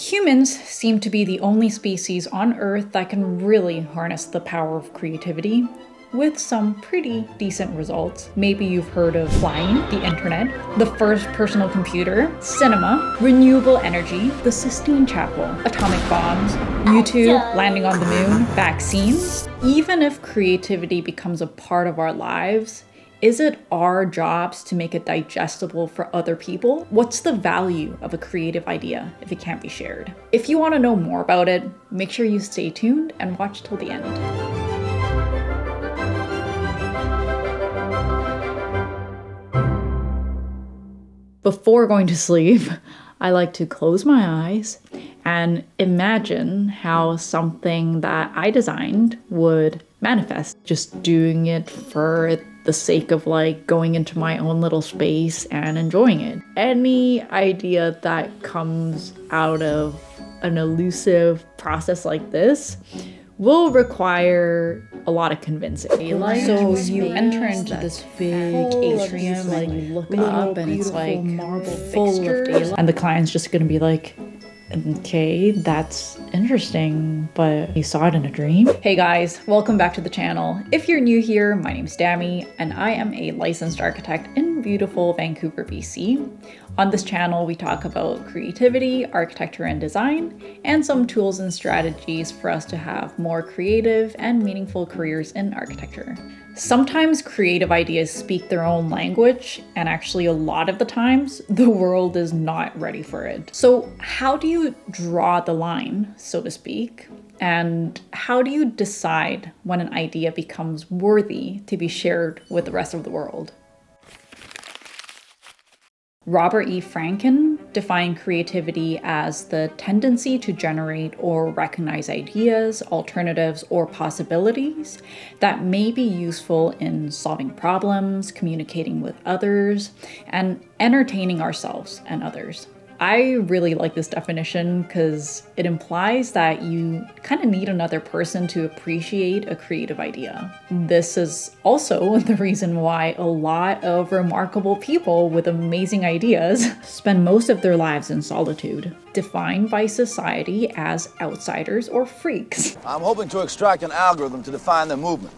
Humans seem to be the only species on Earth that can really harness the power of creativity, with some pretty decent results. Maybe you've heard of flying, the internet, the first personal computer, cinema, renewable energy, the Sistine Chapel, atomic bombs, YouTube, landing on the moon, vaccines. Even if creativity becomes a part of our lives, is it our jobs to make it digestible for other people? What's the value of a creative idea if it can't be shared? If you want to know more about it, make sure you stay tuned and watch till the end. Before going to sleep, I like to close my eyes and imagine how something that I designed would manifest. Just doing it for the sake of going into my own little space and enjoying it. Any idea that comes out of an elusive process like this will require a lot of convincing. So you enter into this big atrium and you look up and it's marble full of daylight. And the client's just gonna be like, okay, that's interesting, but you saw it in a dream? Hey guys, welcome back to the channel. If you're new here, my name's Dami, and I am a licensed architect in beautiful Vancouver, BC. On this channel, we talk about creativity, architecture and design, and some tools and strategies for us to have more creative and meaningful careers in architecture. Sometimes creative ideas speak their own language, and actually a lot of the times, the world is not ready for it. So how do you draw the line, so to speak? And how do you decide when an idea becomes worthy to be shared with the rest of the world? Robert E. Franken defined creativity as the tendency to generate or recognize ideas, alternatives, or possibilities that may be useful in solving problems, communicating with others, and entertaining ourselves and others. I really like this definition because it implies that you kind of need another person to appreciate a creative idea. This is also the reason why a lot of remarkable people with amazing ideas spend most of their lives in solitude, defined by society as outsiders or freaks. I'm hoping to extract an algorithm to define their movement.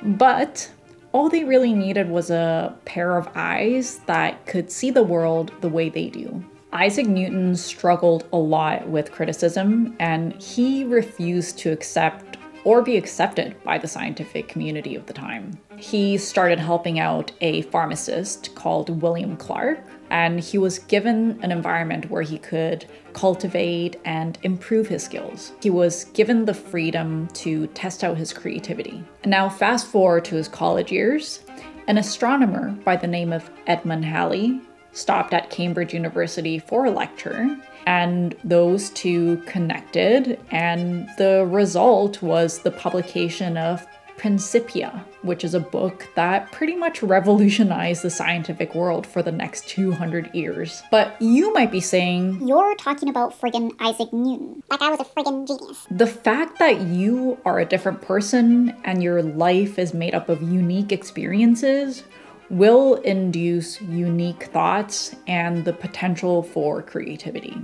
But all they really needed was a pair of eyes that could see the world the way they do. Isaac Newton struggled a lot with criticism, and he refused to accept or be accepted by the scientific community of the time. He started helping out a pharmacist called William Clark, and he was given an environment where he could cultivate and improve his skills. He was given the freedom to test out his creativity. And now fast forward to his college years, an astronomer by the name of Edmund Halley stopped at Cambridge University for a lecture, and those two connected, and the result was the publication of Principia, which is a book that pretty much revolutionized the scientific world for the next 200 years. But you might be saying, you're talking about friggin' Isaac Newton. That guy was a friggin' genius. The fact that you are a different person and your life is made up of unique experiences will induce unique thoughts and the potential for creativity.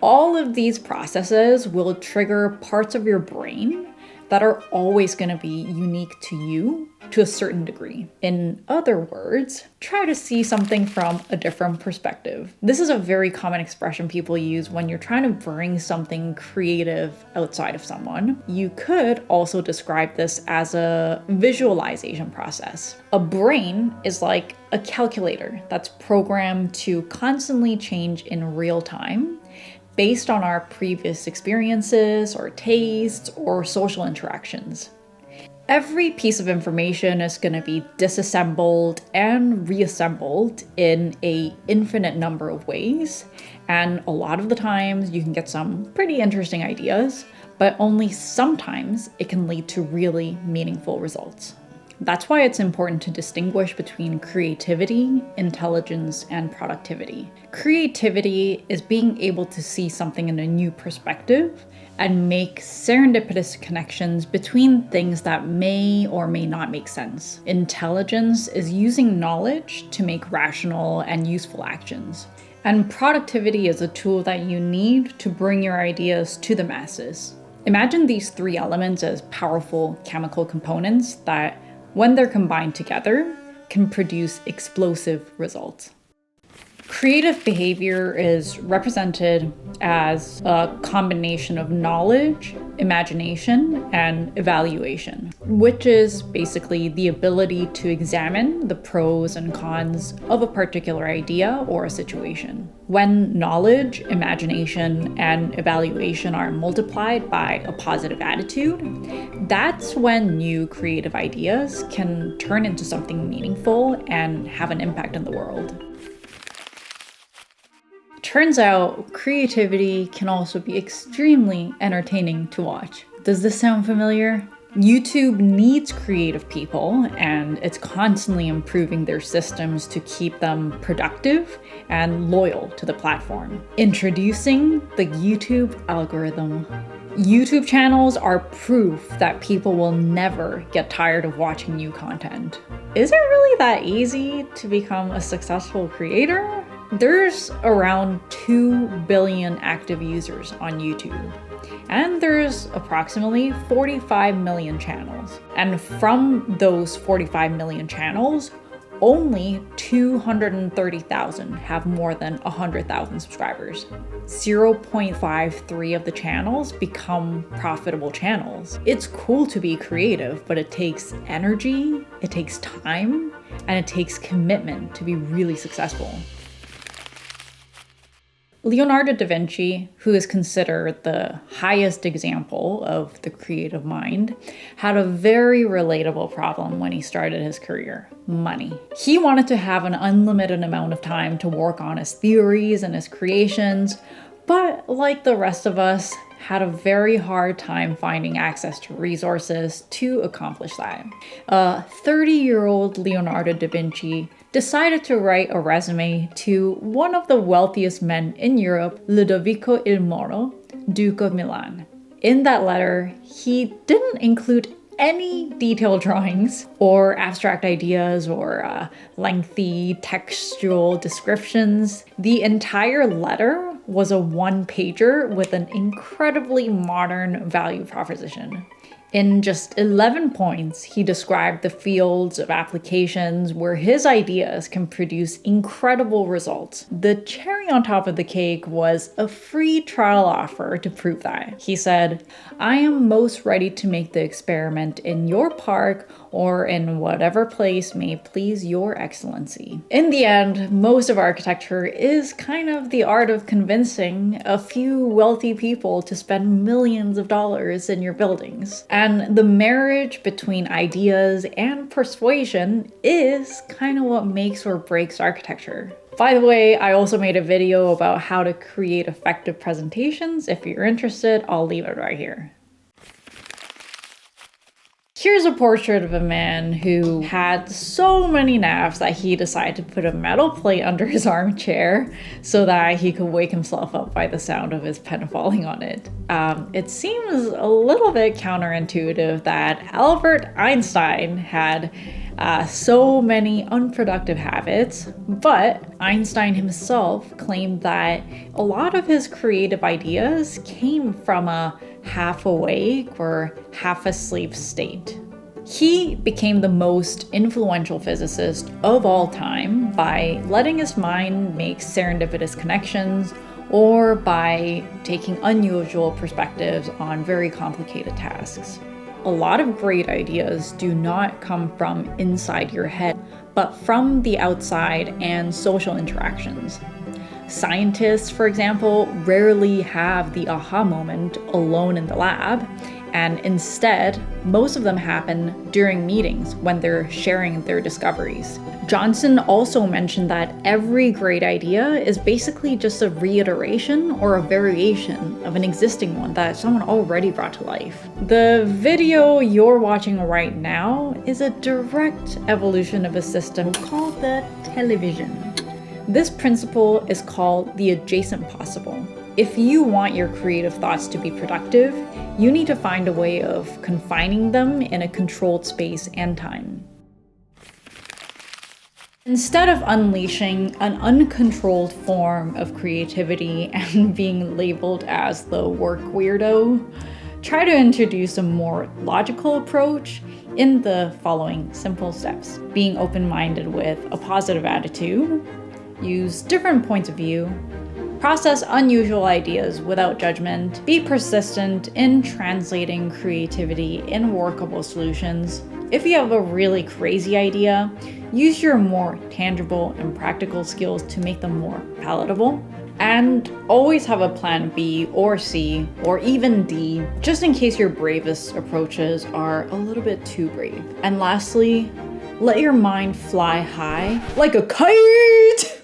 All of these processes will trigger parts of your brain that are always going to be unique to you to a certain degree. In other words, try to see something from a different perspective. This is a very common expression people use when you're trying to bring something creative outside of someone. You could also describe this as a visualization process. A brain is like a calculator that's programmed to constantly change in real time, based on our previous experiences or tastes or social interactions. Every piece of information is going to be disassembled and reassembled in an infinite number of ways, and a lot of the times you can get some pretty interesting ideas, but only sometimes it can lead to really meaningful results. That's why it's important to distinguish between creativity, intelligence, and productivity. Creativity is being able to see something in a new perspective and make serendipitous connections between things that may or may not make sense. Intelligence is using knowledge to make rational and useful actions. And productivity is a tool that you need to bring your ideas to the masses. Imagine these three elements as powerful chemical components that, when they're combined together, can produce explosive results. Creative behavior is represented as a combination of knowledge, imagination, and evaluation, which is basically the ability to examine the pros and cons of a particular idea or a situation. When knowledge, imagination, and evaluation are multiplied by a positive attitude, that's when new creative ideas can turn into something meaningful and have an impact in the world. Turns out, creativity can also be extremely entertaining to watch. Does this sound familiar? YouTube needs creative people, and it's constantly improving their systems to keep them productive and loyal to the platform. Introducing the YouTube algorithm. YouTube channels are proof that people will never get tired of watching new content. Is it really that easy to become a successful creator? There's around 2 billion active users on YouTube, and there's approximately 45 million channels. And from those 45 million channels, only 230,000 have more than 100,000 subscribers. 0.53 of the channels become profitable channels. It's cool to be creative, but it takes energy, it takes time, and it takes commitment to be really successful. Leonardo da Vinci, who is considered the highest example of the creative mind, had a very relatable problem when he started his career: money. He wanted to have an unlimited amount of time to work on his theories and his creations, but like the rest of us, had a very hard time finding access to resources to accomplish that. A 30-year-old Leonardo da Vinci decided to write a resume to one of the wealthiest men in Europe, Ludovico il Moro, Duke of Milan. In that letter, he didn't include any detailed drawings or abstract ideas or lengthy textual descriptions. The entire letter was a one-pager with an incredibly modern value proposition. In just 11 points, he described the fields of applications where his ideas can produce incredible results. The cherry on top of the cake was a free trial offer to prove that. He said, "I am most ready to make the experiment in your park or in whatever place may please your excellency." In the end, most of architecture is kind of the art of convincing a few wealthy people to spend millions of dollars in your buildings. And the marriage between ideas and persuasion is kind of what makes or breaks architecture. By the way, I also made a video about how to create effective presentations. If you're interested, I'll leave it right here. Here's a portrait of a man who had so many naps that he decided to put a metal plate under his armchair so that he could wake himself up by the sound of his pen falling on it. It seems a little bit counterintuitive that Albert Einstein had so many unproductive habits, but Einstein himself claimed that a lot of his creative ideas came from a half awake or half asleep state. He became the most influential physicist of all time by letting his mind make serendipitous connections or by taking unusual perspectives on very complicated tasks. A lot of great ideas do not come from inside your head, but from the outside and social interactions. Scientists, for example, rarely have the aha moment alone in the lab, and instead, most of them happen during meetings when they're sharing their discoveries. Johnson also mentioned that every great idea is basically just a reiteration or a variation of an existing one that someone already brought to life. The video you're watching right now is a direct evolution of a system called the television. This principle is called the adjacent possible. If you want your creative thoughts to be productive, you need to find a way of confining them in a controlled space and time. Instead of unleashing an uncontrolled form of creativity and being labeled as the work weirdo, try to introduce a more logical approach in the following simple steps. Being open-minded with a positive attitude, use different points of view, process unusual ideas without judgment, be persistent in translating creativity in workable solutions. If you have a really crazy idea, use your more tangible and practical skills to make them more palatable. And always have a plan B or C or even D, just in case your bravest approaches are a little bit too brave. And lastly, let your mind fly high like a kite!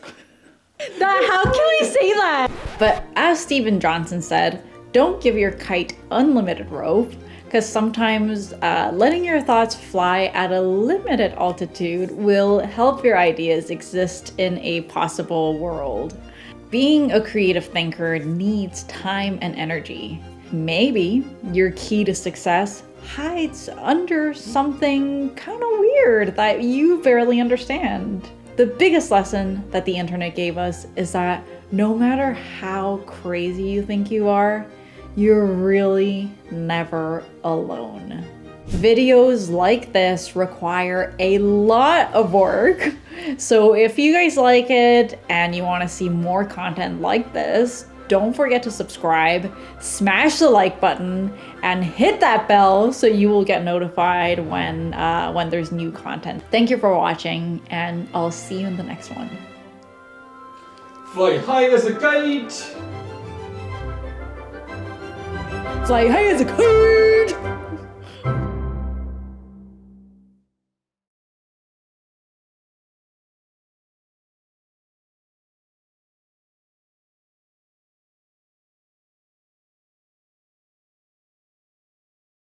How can we say that? But as Steven Johnson said, don't give your kite unlimited rope, because sometimes letting your thoughts fly at a limited altitude will help your ideas exist in a possible world. Being a creative thinker needs time and energy. Maybe your key to success hides under something kind of weird that you barely understand. The biggest lesson that the internet gave us is that no matter how crazy you think you are, you're really never alone. Videos like this require a lot of work. So if you guys like it and you want to see more content like this, don't forget to subscribe, smash the like button, and hit that bell so you will get notified when there's new content. Thank you for watching, and I'll see you in the next one. Fly high as a kite! Fly high as a kite!